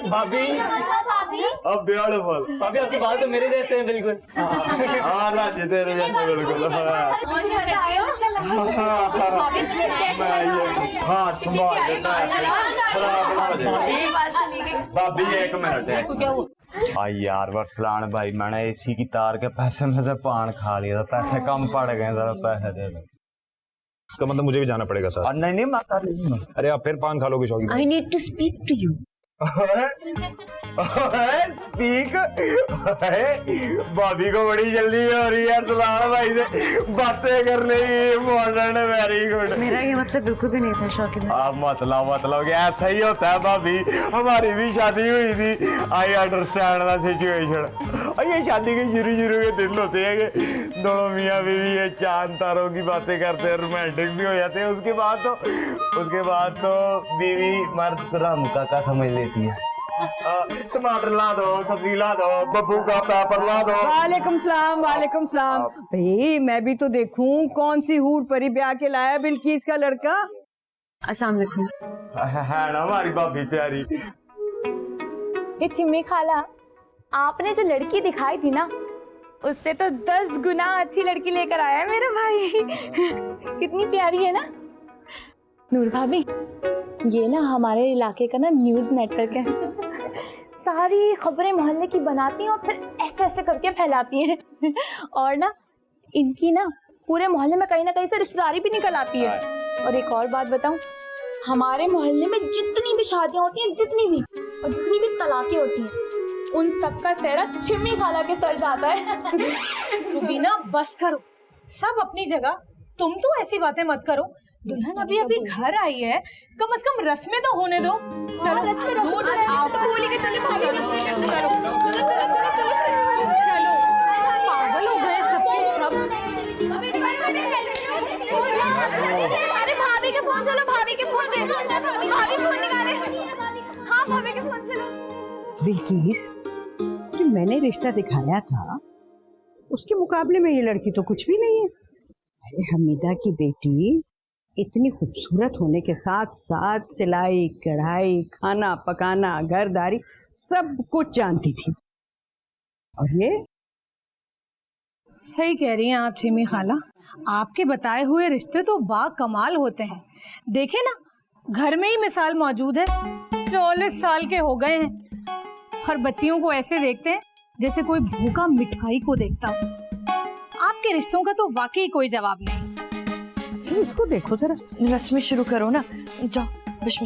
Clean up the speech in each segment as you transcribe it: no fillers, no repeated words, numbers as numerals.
भाभी अब ब्यूटीफुल। भाभी आपके बाल तो मेरे जैसे हैं बिल्कुल। हाँ राजी तेरे जैसे बिल्कुल। हाँ संभाल देता है। भाभी एक मिनट है। क्या हुआ? यार वो फलान भाई मैंने एसी की तार के पैसे में से पान खा लिया था, पैसे कम पड़ गए, जरा पैसे दे दो। इसका मतलब मुझे भी जाना पड़ेगा सर। नहीं नहीं मैं कर लूंगा। अरे आप फिर पान खा लोगे शौकीन? I need to speak to you. ठीक भाभी को बड़ी जल्दी हो रही है सलाम भाई से बातें कर रही। Modern very good. मेरा ये मतलब बिल्कुल भी नहीं था शौकीन। आप मतलब कि ऐसा ही होता है भाभी, हमारी भी शादी हुई थी। I understand the situation. ये शादी के शुरू के दिन होते हैं कि दोनों मियाँ बीवी ये चांद तारों की बातें करते हैं, रोमांटिक भी हो जाते हैं। उसके बाद तो बीवी मर्द राम का समझ लेती है। टमाटर ला दो, सब्जी ला दो, बब्बू का पेपर ला दो। वालेकुम सलाम। वालेकुम सलाम। भाई मैं भी तो देखूं कौन सी हूर परी ब्याह के लाया बिल्किस का लड़का। अस्सलाम वालेकुम। है ना हमारी भाभी प्यारी। ये चिम्मी खाला, आपने जो लड़की दिखाई थी ना, उससे तो 10 गुना अच्छी लड़की लेकर आया है मेरा भाई। कितनी प्यारी है ना नूर भाभी। ये ना हमारे इलाके का ना न्यूज़ नेटवर्क है। सारी खबरें मोहल्ले की बनाती हैं और फिर ऐसे ऐसे करके फैलाती हैं। और ना इनकी ना पूरे मोहल्ले में कहीं ना कहीं से रिश्तेदारी भी निकल आती है। और एक और बात बताऊं, हमारे मोहल्ले में जितनी भी शादियां होती हैं, जितनी भी तलाकें होती हैं, उन सबका सेहरा चिम्मी खाला के सर जाता है। तू भी ना बस करो, सब अपनी जगह, तुम तो ऐसी बातें मत करो। दुल्हन अभी घर आई है, कम से कम रस्में तो होने दो। चलो दूध आप तो बोली के चले भाभी रस्में करते करो। चलो पागल हो गए सबके सब। अरे भाभी के फोन चलो, भाभी के फोन से भाभी फोन निकाले। हाँ भाभी के फोन चलो। बिल्किस जो मैंने रिश्ता दिखाया था उसके मुकाबले में ये लड़की तो कुछ भी नहीं है। अरे हमीदा की बेटी इतनी खूबसूरत होने के साथ साथ सिलाई कढ़ाई खाना पकाना घरदारी सब कुछ जानती थी। और ये सही कह रही हैं आप चिम्मी खाला, आपके बताए हुए रिश्ते तो बा कमाल होते हैं। देखे ना घर में ही मिसाल मौजूद है। 40 साल के हो गए हैं और बच्चियों को ऐसे देखते हैं जैसे कोई भूखा मिठाई को देखता हो। आपके रिश्तों का तो वाकई कोई जवाब नहीं। इसको देखो जरा। रस्में शुरू करो ना, जाओ बश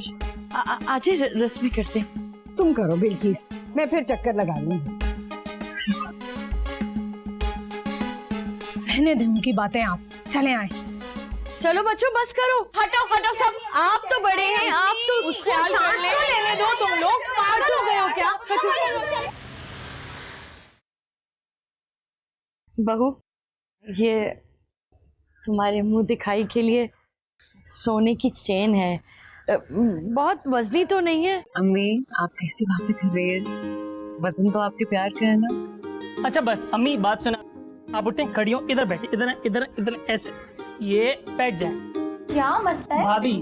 आज ही रस्में करते हैं। तुम करो बिल्किस, मैं फिर चक्कर लगा लूंगी। रहने देने की बातें, आप चले आए। चलो बच्चों बस करो, हटाओ सब। आप तो बड़े हैं, आप तो उसको सांस तो लेने दो। तुम लोग पागल हो गए हो क्या? बहू, ये तुम्हारे मुंह दिखाई के लिए सोने की चेन है, बहुत वजनी तो नहीं है। अम्मी आप कैसी बातें कर रही है? वजन तो आपके प्यार का है ना। अच्छा बस अम्मी बात सुना, आप उठे खड़ी हो, इधर बैठे, इधर ऐसे, ये बैठ जाए। क्या मसला है भाभी?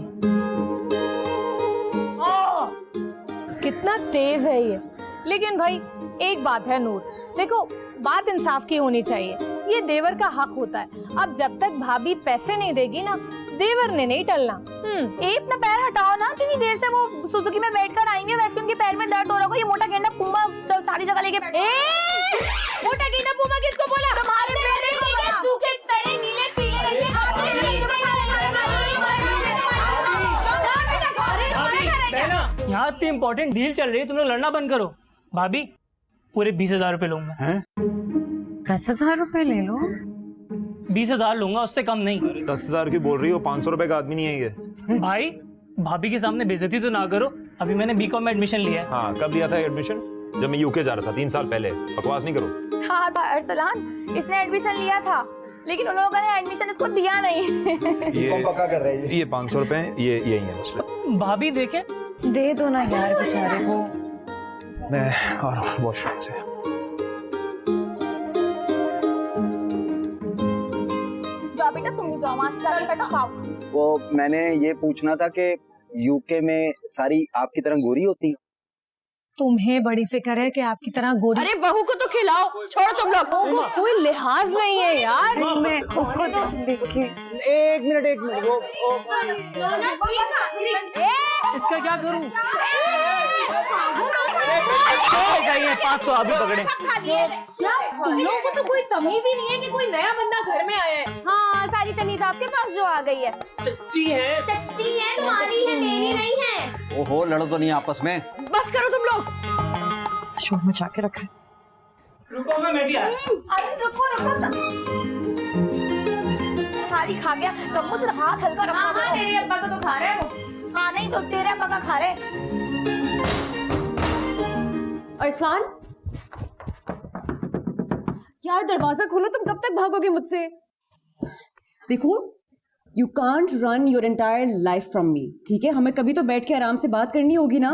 कितना तेज है ये। लेकिन भाई एक बात है नूर, देखो बात इंसाफ की होनी चाहिए। ये देवर का हक होता है। अब जब तक भाभी पैसे नहीं देगी ना, देवर ने नहीं टलना। अपना पैर हटाओ ना, कितनी देर से वो सुजुकी में बैठकर आएंगे, वैसे उनके पैर में दर्द हो रहा होगा। ये मोटा गेंडा पूमा सारी जगह लेके मोटा गेंडा पूमा किसको बोला? तुम्हारे सूखे सड़े नीले पीले रंग के यहाँ इतनी इम्पोर्टेंट डील चल रही है, तुम लोग लड़ना बंद करो। भाभी पूरे 20,000 रुपए लूंगा। 10,000 रुपए ले लो। 20,000 लूंगा, उससे कम नहीं। 10,000 की बोल रही हो, 500 रुपए का आदमी नहीं है ये। भाई भाभी के सामने बेइज्जती तो ना करो। अभी मैंने बीकॉम में एडमिशन लिया है। हाँ कब लिया था एडमिशन? जब मैं यूके जा रहा था 3 साल पहले। बकवास नहीं करो। हाँ अरसलान, इसने एडमिशन लिया था लेकिन उन लोगों ने एडमिशन इसको दिया नहीं। ये पक्का कर रहे हैं। ये 500 रुपए ये यही है मसला। भाभी देखे, दे दो ना यार बेचारे को। मैं आ रहा हूँ वॉशरूम से। जाओ बेटा, तुम भी जाओ, वहां से जाके बेटा खाओ। वो मैंने ये पूछना था कि यूके में सारी आपकी तरह गोरी होती है? तुम्हें बड़ी फिक्र है कि आपकी तरह गोरी। अरे बहू को तो खिलाओ, छोड़ो तुम लोग। बहू को कोई लिहाज नहीं है यार। मैं उसको देख के एक मिनट वो इसका क्या करूं? चाहिए 500 अभी पकड़े। तुम लोगों को तो कोई तमीज ही नहीं है कि कोई नया बंदा घर में आया है। हाँ, सारी तमीज आपके पास जो आ गई है। चच्ची है। सच्ची है, तुम्हारी है, मेरी नहीं है। ओहो, लड़ो तो नहीं आपस में। बस करो तुम लोग। शोर मचा के रखा है। रुको मैं भी आया। अरे रुको सारी खा गया। कम्मू तेरा हाथ हल्का रखो। हाँ, तेरे अब्बा को तो खा रहे हो। हाँ नहीं तो तेरे अब्बा का खा रहे। अरसलान, यार दरवाजा खोलो, तुम कब तक भागोगे मुझसे? देखो, you can't run your entire life from me, ठीक है? हमें कभी तो बैठ के आराम से बात करनी होगी ना।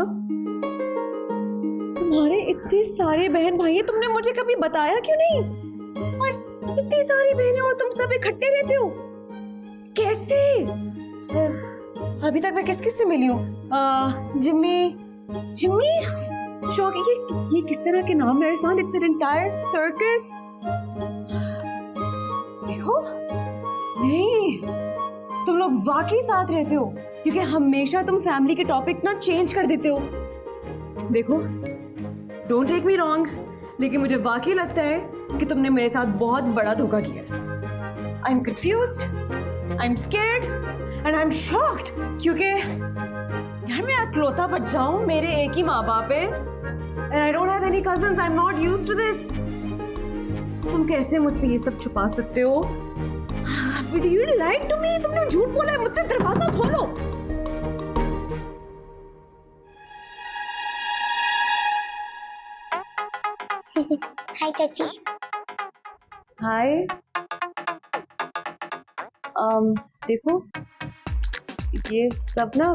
तुम्हारे इतने सारे बहन भाई हैं, तुमने मुझे कभी बताया क्यों नहीं? और इतनी सारी बहनें और तुम सब इकट्ठे रहते हो, कैसे? अभी तक मैं किस किस से मिली हूँ? जिम्मी शौक, ये किस तरह के नाम है Arsalan? It's an entire circus. देखो, नहीं, तुम लोग वाकई साथ रहते हो, क्योंकि हमेशा तुम फैमिली के टॉपिक ना चेंज कर देते हो। देखो, डोंट टेक मी रॉन्ग, लेकिन मुझे वाकई लगता है कि तुमने मेरे साथ बहुत बड़ा धोखा किया। I am confused, I am scared and I am shocked, क्योंकि यार मैं अकेलौता बच्चा हूँ, मेरे एक ही माँ बाप है, and I don't have any cousins. I'm not used to this. तुम कैसे मुझसे ये सब छुपा सकते हो? But you lied to me. तुमने झूठ बोला है मुझसे। दरवाजा खोलो। हाय चाची। हाय। देखो, ये सब ना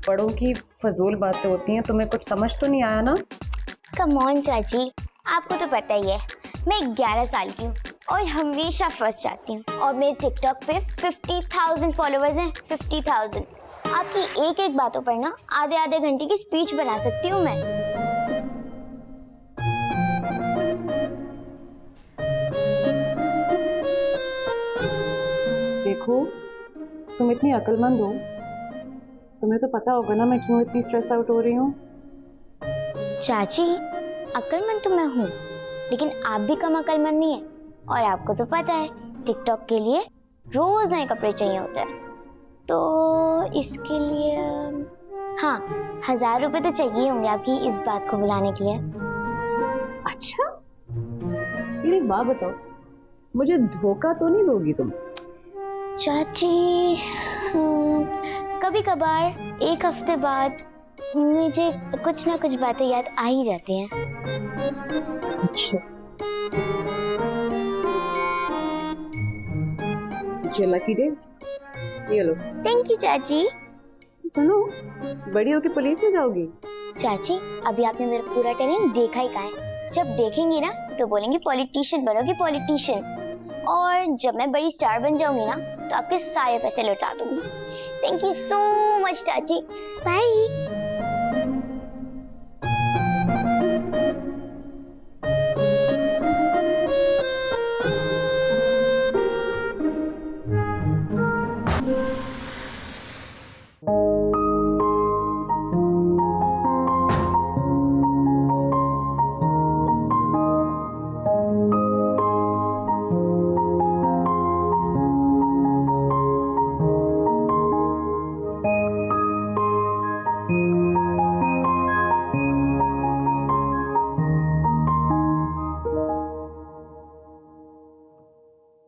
बड़ों की फजूल बातें होती हैं, तुम्हें कुछ समझ तो नहीं आया ना? कम ऑन चाची, आपको तो पता ही है मैं 11 साल की हूँ और हमेशा फर्स्ट जाती हूँ, और मेरे टिकटॉक पे 50,000 फॉलोअर्स हैं। 50,000। आपकी एक एक बातों पर ना आधे आधे घंटे की स्पीच बना सकती हूँ मैं। देखो, तुम इतनी अक्लमंद हो, तुम्हें तो पता होगा ना मैं क्यों इतनी स्ट्रेस आउट हो रही हूँ। चाची, अक्लमंद तो मैं हूँ, लेकिन आप भी कम अक्लमंद नहीं है, और आपको तो पता है टिकटॉक के लिए रोज नए कपड़े चाहिए होते हैं, तो इसके लिए हाँ 1000 रुपए तो चाहिए होंगे आपकी इस बात को बुलाने के लिए। अच्छा, मेरी बात बताओ, मुझे धोखा तो नहीं दोगी तुम? चाची, कभी कभार एक हफ्ते बाद मुझे कुछ ना कुछ बातें याद आ ही जाती हैं। अच्छा, लकी डे, ये लो। थैंक यू चाची। सुनो, बड़ी होके पुलिस में जाओगी? चाची, अभी आपने मेरा पूरा टैलेंट देखा ही कहाँ है। जब देखेंगी ना तो बोलेंगी पॉलिटिशियन बनोगी, पॉलिटिशियन। और जब मैं बड़ी स्टार बन जाऊंगी ना तो आपके सारे पैसे लौटा दूंगी। थैंक यू सो मच चाची। बाय।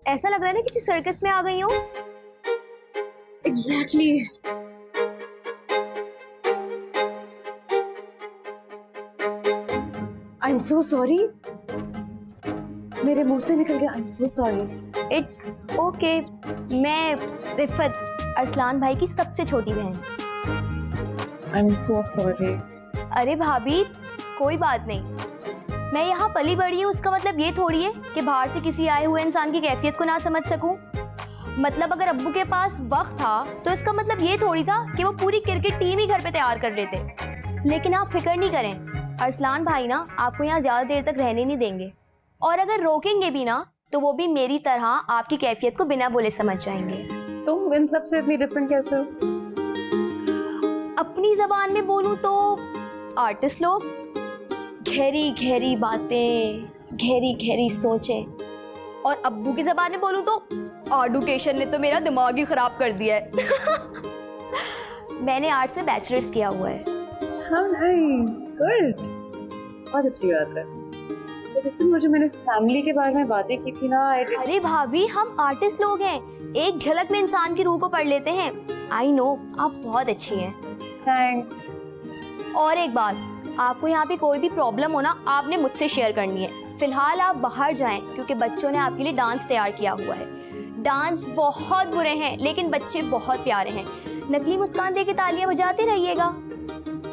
ऐसा लग रहा है ना किसी सर्कस में आ गई हूँ। Exactly. I am so sorry, मेरे मुंह से निकल गया। I am so sorry. It's okay. मैं रिफत, अरसलान भाई की सबसे छोटी बहन। I am so sorry. अरे भाभी, कोई बात नहीं, मैं यहाँ पली बड़ी हूँ, उसका मतलब ये थोड़ी है कि बाहर से किसी आए हुए इंसान की कैफियत को ना समझ सकूं। मतलब अगर अब्बू के पास वक्त था तो इसका मतलब ये थोड़ी था कि वो पूरी क्रिकेट टीम ही घर पे तैयार कर लेते। लेकिन आप फिक्र नहीं करें, अरसलान भाई ना आपको यहाँ ज़्यादा देर तक रहने नहीं देंगे, और अगर रोकेंगे भी ना तो वो भी मेरी तरह आपकी कैफियत को बिना बोले समझ जाएंगे। तुम इन सब से इतनी डिफरेंट कैसे हो? अपनी जबान में बोलूं तो आर्टिस्ट लोग, गहरी गहरी बातें, गहरी गहरी सोचें, और अब्बू की जबान में बोलूं तो एडुकेशन ने तो मेरा दिमाग ही खराब कर दिया है। मैंने आर्ट्स में बैचलर्स किया हुआ है। How nice, good. बहुत अच्छी बात है। तो वैसे मुझे मैंने फैमिली के बारे में बातें की थी ना। अरे भाभी, हम आर्टिस्ट लोग हैं, एक झलक में इंसान की रूह को पढ़ लेते हैं। आई नो, आप बहुत अच्छी हैं। थैंक्स। और एक बात, आपको यहाँ पे कोई भी प्रॉब्लम हो ना, आपने मुझसे शेयर करनी है। फिलहाल आप बाहर जाएं, क्योंकि बच्चों ने आपके लिए डांस तैयार किया हुआ है। डांस बहुत बुरे हैं, लेकिन बच्चे बहुत प्यारे हैं। नकली मुस्कान देके तालियां बजाते रहिएगा।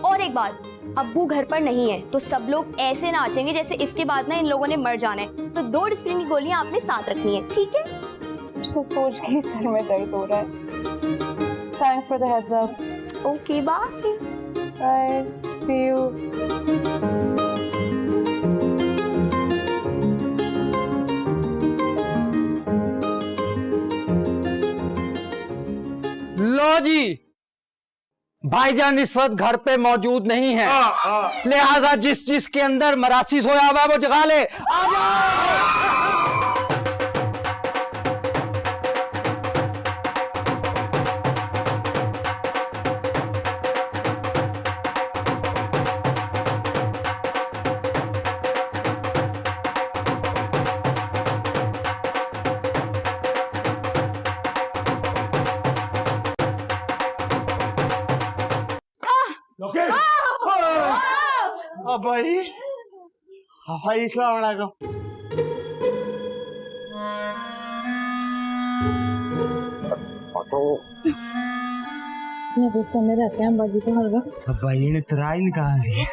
और एक बात, अब्बू घर पर नहीं है तो सब लोग ऐसे नाचेंगे जैसे इसके बाद ना इन लोगों ने मर जाना है। तो 2 डिस्प्लिन की गोलियां आपने साथ रखनी है, ठीक है? तो सोच के ही सर में दर्द हो रहा है। Thanks for the heads up. Okay, bye bye, see you. लो जी, भाईजान इस वक्त घर पे मौजूद नहीं है, लिहाजा जिस जिसके अंदर मरासी सोया हुआ है वो जगा ले। आ भाई, भाई अस्सलाम वालेकुम। गुस्सा में रहते हैं बाकी तो हर वक्त। भाई ने तराई निकाल दी।